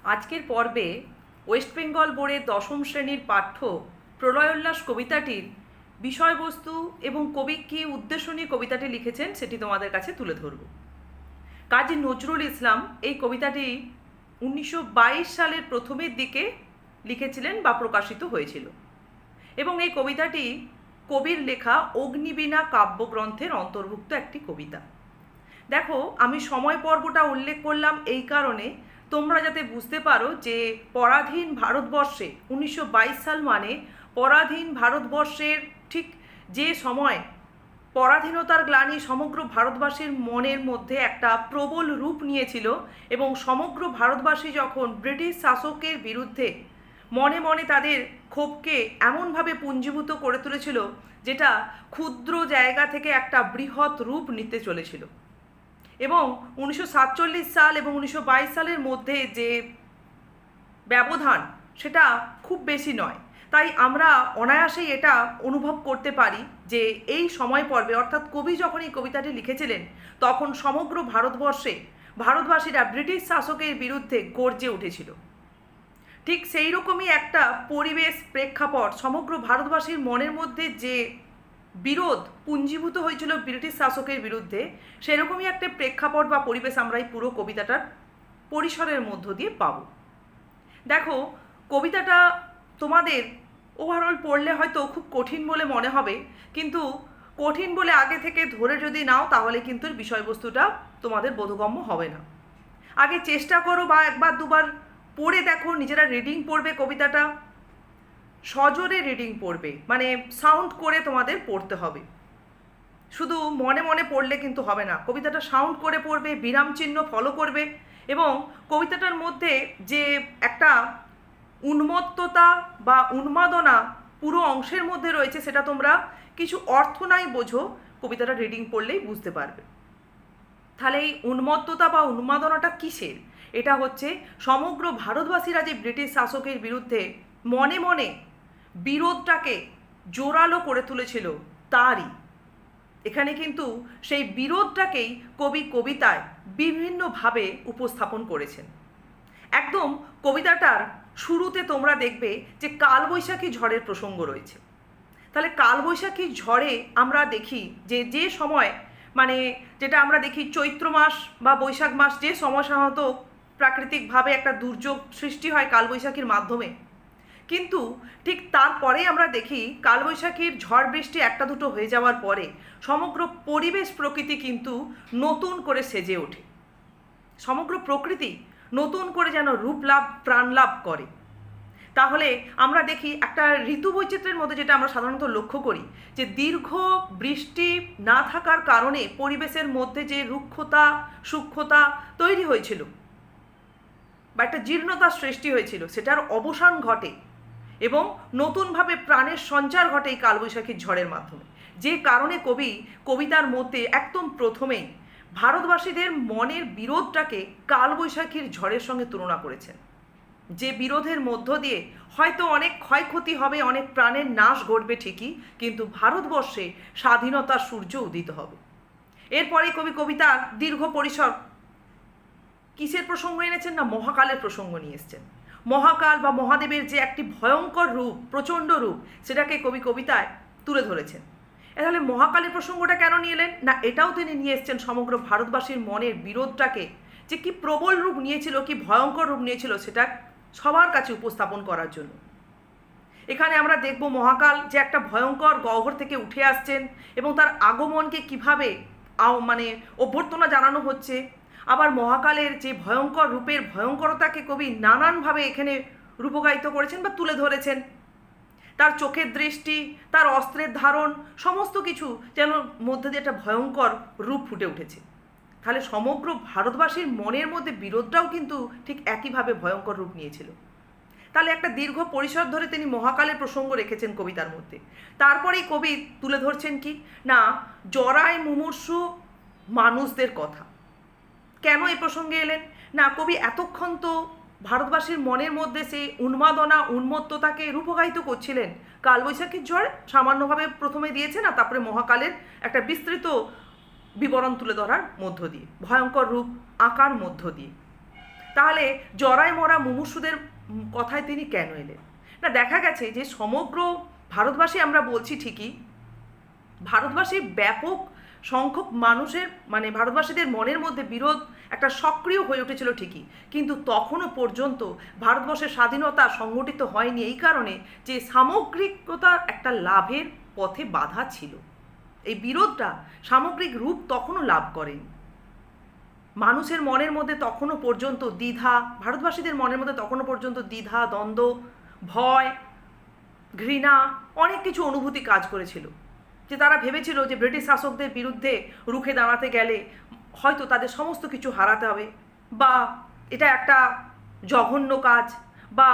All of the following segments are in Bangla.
আজকের পর্বে ওয়েস্ট বেঙ্গল বোর্ডের দশম শ্রেণীর পাঠ্য প্রলয়োল্লাস কবিতাটির বিষয়বস্তু এবং কবি কী উদ্দেশ্য নিয়ে কবিতাটি লিখেছেন সেটি তোমাদের কাছে তুলে ধরব। কাজী নজরুল ইসলাম এই কবিতাটি 1922 সালের প্রথমের দিকে লিখেছিলেন বা প্রকাশিত হয়েছিল এবং এই কবিতাটি কবির লেখা অগ্নিবীণা কাব্যগ্রন্থের অন্তর্ভুক্ত একটি কবিতা। দেখো, আমি সময় পর্বটা উল্লেখ করলাম এই কারণে তোমরা যাতে বুঝতে পারো যে পরাধীন ভারতবর্ষে 1922 সাল মানে পরাধীন ভারতবর্ষের ঠিক যে সময় পরাধীনতার গ্লানি সমগ্র ভারতবাসীর মনের মধ্যে একটা প্রবল রূপ নিয়েছিল এবং সমগ্র ভারতবাসী যখন ব্রিটিশ শাসকের বিরুদ্ধে মনে মনে তাদের ক্ষোভকে এমনভাবে পুঞ্জীভূত করে তুলেছিল যেটা ক্ষুদ্র জায়গা থেকে একটা বৃহৎ রূপ নিতে চলেছিল। এবং 1947 সাল এবং 1922 সালের মধ্যে যে ব্যবধান সেটা খুব বেশি নয়, তাই আমরা অনায়াসেই এটা অনুভব করতে পারি যে এই সময় পর্বে অর্থাৎ কবি যখন এই কবিতাটি লিখেছিলেন তখন সমগ্র ভারতবর্ষে ভারতবাসীরা ব্রিটিশ শাসকের বিরুদ্ধে গর্জে উঠেছিল। ঠিক সেই রকমই একটা পরিবেশ প্রেক্ষাপট সমগ্র ভারতবাসীর মনের মধ্যে যে বিরোধ পুঞ্জীভূত হয়েছিল ব্রিটিশ শাসকের বিরুদ্ধে, সেরকমই একটা প্রেক্ষাপট বা পরিবেশ আমরা এই পুরো কবিতাটার পরিসরের মধ্য দিয়ে পাব। দেখো, কবিতাটা তোমাদের ওভারঅল পড়লে হয়তো খুব কঠিন বলে মনে হবে, কিন্তু কঠিন বলে আগে থেকে ধরে যদি নাও তাহলে কিন্তু বিষয়বস্তুটা তোমাদের বোধগম্য হবে না। আগে চেষ্টা করো বা একবার দুবার পড়ে দেখো, নিজেরা রিডিং পড়বে, কবিতাটা সজোরে রিডিং পড়বে, মানে সাউন্ড করে তোমাদের পড়তে হবে। শুধু মনে মনে পড়লে কিন্তু হবে না, কবিতাটা সাউন্ড করে পড়বে, বিরাম চিহ্ন ফলো করবে এবং কবিতাটার মধ্যে যে একটা উন্মত্ততা বা উন্মাদনা পুরো অংশের মধ্যে রয়েছে সেটা তোমরা কিছু অর্থ নাই বোঝো কবিতাটা রিডিং পড়লেই বুঝতে পারবে। তাহলে এই উন্মত্ততা বা উন্মাদনাটা কিসের? এটা হচ্ছে সমগ্র ভারতবাসীরা যে ব্রিটিশ শাসকের বিরুদ্ধে মনে মনে বিরোধটাকে জোরালো করে তুলেছিল তারই। এখানে কিন্তু সেই বিরোধটাকেই কবি কবিতায় বিভিন্নভাবে উপস্থাপন করেছেন। একদম কবিতাটার শুরুতে তোমরা দেখবে যে কালবৈশাখী ঝড়ের প্রসঙ্গ রয়েছে। তাহলে কালবৈশাখী ঝড়ে আমরা দেখি যে যে সময় মানে যেটা আমরা দেখি চৈত্র মাস বা বৈশাখ মাস, যে সময় সাধারণত প্রাকৃতিকভাবে একটা দুর্যোগ সৃষ্টি হয় কালবৈশাখীর মাধ্যমে, কিন্তু ঠিক তারপরেই আমরা দেখি কালবৈশাখীর ঝড় বৃষ্টি একটা দুটো হয়ে যাওয়ার পরে সমগ্র পরিবেশ প্রকৃতি কিন্তু নতুন করে সেজে ওঠে। সমগ্র প্রকৃতি নতুন করে যেন রূপ লাভ প্রাণ লাভ করে। তাহলে আমরা দেখি একটা ঋতু বৈচিত্র্যের মধ্যে যেটা আমরা সাধারণত লক্ষ্য করি যে দীর্ঘ বৃষ্টি না থাকার কারণে পরিবেশের মধ্যে যে রুক্ষতা সূক্ষ্মতা তৈরি হয়েছিল বা একটা জীর্ণতার সৃষ্টি হয়েছিল সেটার অবসান ঘটে এবং নতুনভাবে প্রাণের সঞ্চার ঘটে এই কালবৈশাখীর ঝড়ের মাধ্যমে। যে কারণে কবি কবিতার মধ্যে একদম প্রথমেই ভারতবাসীদের মনের বিরোধটাকে কালবৈশাখীর ঝড়ের সঙ্গে তুলনা করেছেন, যে বিরোধের মধ্য দিয়ে হয়তো অনেক ক্ষয়ক্ষতি হবে, অনেক প্রাণের নাশ ঘটবে ঠিকই, কিন্তু ভারতবর্ষে স্বাধীনতার সূর্য উদিত হবে। এরপরে কবি কবিতার দীর্ঘ পরিসর কিসের প্রসঙ্গ এনেছেন না মহাকালের প্রসঙ্গ নিয়ে এসছেন। মহাকাল বা মহাদেবের যে একটি ভয়ঙ্কর রূপ, প্রচণ্ড রূপ, সেটাকে কবি কবিতায় তুলে ধরেছেন। তাহলে মহাকালের প্রসঙ্গটা কেন নিয়ে এলেন না, এটাও তিনি নিয়ে এসছেন সমগ্র ভারতবাসীর মনের বিরোধটাকে যে কি প্রবল রূপ নিয়েছিল, কি ভয়ঙ্কর রূপ নিয়েছিল সেটা সবার কাছে উপস্থাপন করার জন্য। এখানে আমরা দেখব মহাকাল যে একটা ভয়ঙ্কর গহ্বর থেকে উঠে আসছেন এবং তার আগমনকে কিভাবে মানে অভ্যর্থনা জানানো হচ্ছে। আবার মহাকালের যে ভয়ঙ্কর রূপের ভয়ঙ্করতাকে কবি নানানভাবে এখানে রূপকায়িত করেছেন বা তুলে ধরেছেন। তার চোখের দৃষ্টি, তার অস্ত্রের ধারণ, সমস্ত কিছু যেন মধ্যে দিয়ে একটা ভয়ঙ্কর রূপ ফুটে উঠেছে। তাহলে সমগ্র ভারতবাসীর মনের মধ্যে বিরোধটাও কিন্তু ঠিক একইভাবে ভয়ঙ্কর রূপ নিয়েছিল। তাহলে একটা দীর্ঘ পরিসর ধরে তিনি মহাকালের প্রসঙ্গ রেখেছেন কবিতার মধ্যে। তারপরেই কবি তুলে ধরছেন কি না জরায় মুমূর্ষু মানুষদের কথা। কেন এই প্রসঙ্গে এলেন না, কবি এতক্ষণ তো ভারতবাসীর মনের মধ্যে সেই উন্মাদনা উন্মত্ততাকে রূপকায়িত করছিলেন কালবৈশাখীর ঝড় সামান্যভাবে প্রথমে দিয়েছেন আর তারপরে মহাকালের একটা বিস্তৃত বিবরণ তুলে ধরার মধ্য দিয়ে, ভয়ঙ্কর রূপ আঁকার মধ্য দিয়ে। তাহলে জরায় মরা মুমূর্ষুদের কথায় তিনি কেন এলেন? না, দেখা গেছে যে সমগ্র ভারতবাসী, আমরা বলছি ঠিকই, ভারতবাসীর ব্যাপক সংখ্যক মানুষের মানে ভারতবাসীদের মনের মধ্যে বিরোধ একটা সক্রিয় হয়ে উঠেছিল ঠিকই, কিন্তু তখনও পর্যন্ত ভারতবর্ষের স্বাধীনতা সংগঠিত হয়নি এই কারণে যে সামগ্রিকতার একটা লাভের পথে বাধা ছিল। এই বিরোধটা সামগ্রিক রূপ তখনও লাভ করেনি। মানুষের মনের মধ্যে তখনও পর্যন্ত দ্বিধা, ভারতবাসীদের মনের মধ্যে তখনও পর্যন্ত দ্বিধা, দ্বন্দ্ব, ভয়, ঘৃণা, অনেক কিছু অনুভূতি কাজ করেছিল। যে তারা ভেবেছিল যে ব্রিটিশ শাসকদের বিরুদ্ধে রুখে দাঁড়াতে গেলে হয়তো তাদের সমস্ত কিছু হারাতে হবে, বা এটা একটা জঘন্য কাজ, বা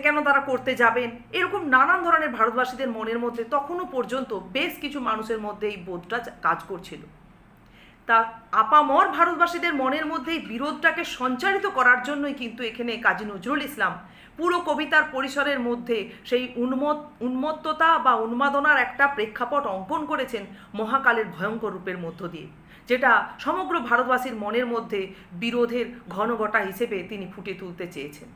কেন তারা করতে যাবেন, এরকম নানান ধরনের ভারতবাসীদের মনের মধ্যে তখনও পর্যন্ত বেশ কিছু মানুষের মধ্যে এই বোধটা কাজ করছিল। তা আপামর ভারতবাসীদের মনের মধ্যে এই বিরোধটাকে সঞ্চারিত করার জন্যই কিন্তু এখানে কাজী নজরুল ইসলাম পুরো কবিতার পরিসরের মধ্যে সেই উন্মত্ততা বা উন্মাদনার একটা প্রেক্ষাপট অঙ্কন করেছেন মহাকালের ভয়ঙ্কর রূপের মধ্য দিয়ে, যেটা সমগ্র ভারতবাসীর মনের মধ্যে বিরোধের ঘনঘটা হিসেবে তিনি ফুটে তুলতে চেয়েছেন।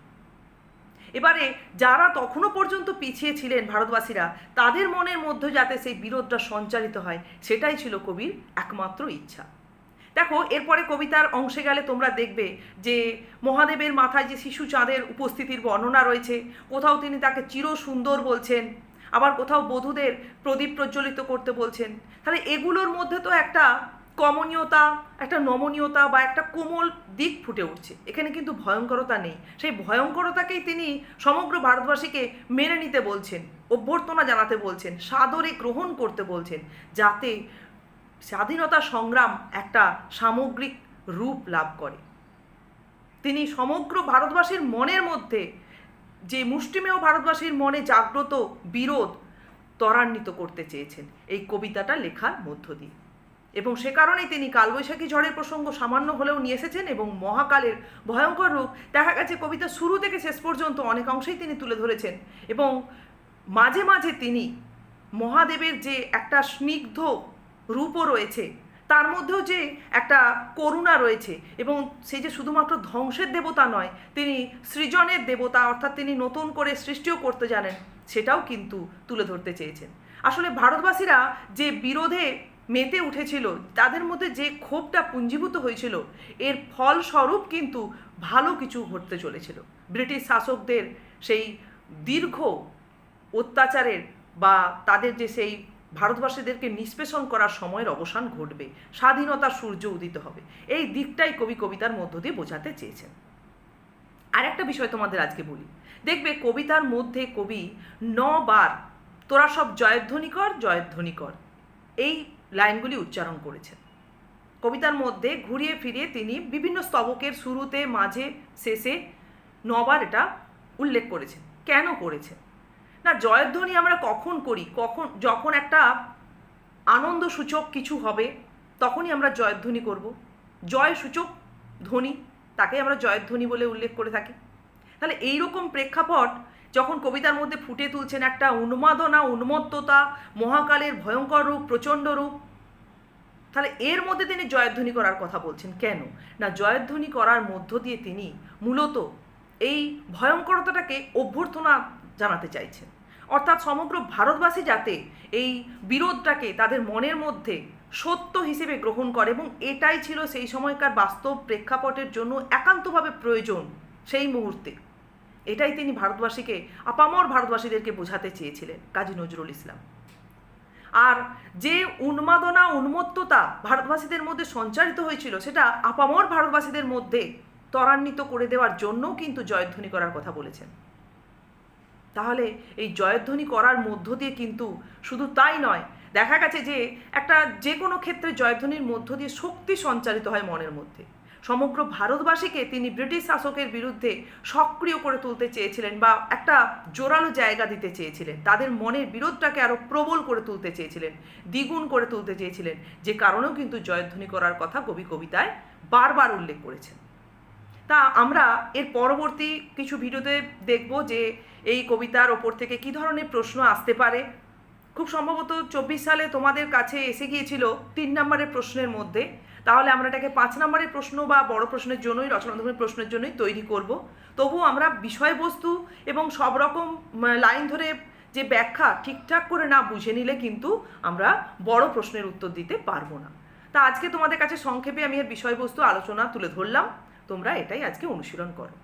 এবারে যারা তখনও পর্যন্ত পিছিয়ে ছিলেন ভারতবাসীরা, তাদের মনের মধ্যে যাতে সেই বিরোধটা সঞ্চারিত হয়, সেটাই ছিল কবির একমাত্র ইচ্ছা। দেখো, এরপরে কবিতার অংশে গেলে তোমরা দেখবে যে মহাদেবের মাথায় যে শিশু চাঁদের উপস্থিতির বর্ণনা রয়েছে, কোথাও তিনি তাকে চির সুন্দর বলছেন, আবার কোথাও বধূদের প্রদীপ প্রজ্বলিত করতে বলছেন। তাহলে এগুলোর মধ্যে তো একটা কমনীয়তা, একটা নমনীয়তা বা একটা কোমল দিক ফুটে উঠছে। এখানে কিন্তু ভয়ঙ্করতা নেই। সেই ভয়ঙ্করতাকেই তিনি সমগ্র ভারতবাসীকে মেনে নিতে বলছেন, অভ্যর্থনা জানাতে বলছেন, সাদরে গ্রহণ করতে বলছেন, যাতে স্বাধীনতা সংগ্রাম একটা সামগ্রিক রূপ লাভ করে। তিনি সমগ্র ভারতবাসীর মনের মধ্যে যে মুষ্টিমেয় ভারতবাসীর মনে জাগ্রত বিরোধ ত্বরান্বিত করতে চেয়েছেন এই কবিতাটা লেখার মধ্য দিয়ে, এবং সে কারণেই তিনি কালবৈশাখী ঝড়ের প্রসঙ্গ সামান্য হলেও নিয়ে এসেছেন এবং মহাকালের ভয়ঙ্কর রূপ দেখা গেছে কবিতা শুরু থেকে শেষ পর্যন্ত অনেক অংশেই তিনি তুলে ধরেছেন। এবং মাঝে মাঝে তিনি মহাদেবের যে একটা স্নিগ্ধ রূপও রয়েছে, তার মধ্যেও যে একটা করুণা রয়েছে, এবং সেই যে শুধুমাত্র ধ্বংসের দেবতা নয়, তিনি সৃজনের দেবতা, অর্থাৎ তিনি নতুন করে সৃষ্টিও করতে জানেন, সেটাও কিন্তু তুলে ধরতে চেয়েছেন। আসলে ভারতবাসীরা যে বিরোধে মেতে উঠেছিল, তাদের মধ্যে যে ক্ষোভটা পুঞ্জীভূত হয়েছিল, এর ফলস্বরূপ কিন্তু ভালো কিছু ঘটতে চলেছিল। ব্রিটিশ শাসকদের সেই দীর্ঘ অত্যাচারের বা তাদের যে সেই ভারতবাসীদেরকে নিষ্পেষণ করার সময়ের অবসান ঘটবে, স্বাধীনতার সূর্য উদিত হবে, এই দিকটাই কবি কবিতার মধ্য দিয়ে বোঝাতে চেয়েছেন। আর একটা বিষয় তোমাদের আজকে বলি, দেখবে কবিতার মধ্যে কবি 9 বার তোরা সব জয়ধ্বনি কর জয়ধ্বনি কর এই লাইনগুলি উচ্চারণ করেছেন। কবিতার মধ্যে ঘুরিয়ে ফিরিয়ে তিনি বিভিন্ন স্তবকের শুরুতে, মাঝে, শেষে 9 বার এটা উল্লেখ করেছেন। কেন করেছেন? না, জয়ধ্বনি আমরা কখন করি? যখন একটা আনন্দসূচক কিছু হবে তখনই আমরা জয়ধ্বনি করব। জয়সূচক ধ্বনি, তাকে আমরা জয়ধ্বনি বলে উল্লেখ করে থাকি। তাহলে এইরকম প্রেক্ষাপট যখন কবিতার মধ্যে ফুটে তুলছেন, একটা উন্মাদনা, উন্মত্ততা, মহাকালের ভয়ঙ্কর রূপ, প্রচণ্ড রূপ, তাহলে এর মধ্যে তিনি জয়ধ্বনি করার কথা বলছেন। কেন? না, জয়ধ্বনি করার মধ্য দিয়ে তিনি মূলত এই ভয়ঙ্করতাটাকে অভ্যর্থনা জানাতে চাইছেন। অর্থাৎ সমগ্র ভারতবাসী যাতে এই বিরোধটাকে তাদের মনের মধ্যে সত্য হিসেবে গ্রহণ করে, এবং এটাই ছিল সেই সময়কার বাস্তব প্রেক্ষাপটের জন্য একান্তভাবে প্রয়োজন সেই মুহূর্তে, এটাই তিনি ভারতবাসীকে, আপামর ভারতবাসীদেরকে বোঝাতে চেয়েছিলেন কাজী নজরুল ইসলাম। আর যে উন্মাদনা, উন্মত্ততা ভারতবাসীদের মধ্যে সঞ্চারিত হয়েছিল, সেটা আপামর ভারতবাসীদের মধ্যে ত্বরান্বিত করে দেওয়ার জন্যও কিন্তু জয়ধ্বনি করার কথা বলেছেন। তাহলে এই জয়ধ্বনি করার মধ্য দিয়ে কিন্তু শুধু তাই নয়, দেখা গেছে যে একটা যে কোনো ক্ষেত্রে জয়ধ্বনির মধ্য দিয়ে শক্তি সঞ্চারিত হয় মনের মধ্যে। সমগ্র ভারতবাসীকে তিনি ব্রিটিশ শাসকের বিরুদ্ধে সক্রিয় করে তুলতে চেয়েছিলেন, বা একটা জোরালো জায়গা দিতে চেয়েছিলেন, তাদের মনের বিরোধটাকে আরও প্রবল করে তুলতে চেয়েছিলেন, দ্বিগুণ করে তুলতে চেয়েছিলেন, যে কারণেও কিন্তু জয়ধ্বনি করার কথা কবি কবিতায় বারবার উল্লেখ করেছেন। তা আমরা এর পরবর্তী কিছু ভিডিওতে দেখব যে এই কবিতার ওপর থেকে কী ধরনের প্রশ্ন আসতে পারে। খুব সম্ভবত 24 সালে তোমাদের কাছে এসে গিয়েছিল 3 নম্বরের প্রশ্নের মধ্যে তাহলে আমরা এটাকে 5 নম্বরের প্রশ্ন বা বড় প্রশ্নের জন্যই, রচনাধর্মী প্রশ্নের জন্যই তৈরি করব। তবুও আমরা বিষয়বস্তু এবং সব রকম লাইন ধরে যে ব্যাখ্যা ঠিকঠাক করে না বুঝে নিলে কিন্তু আমরা বড় প্রশ্নের উত্তর দিতে পারবো না। তা আজকে তোমাদের কাছে সংক্ষেপে আমি এর বিষয়বস্তু আলোচনা তুলে ধরলাম, তোমরা এটাই আজকে অনুশীলন করো।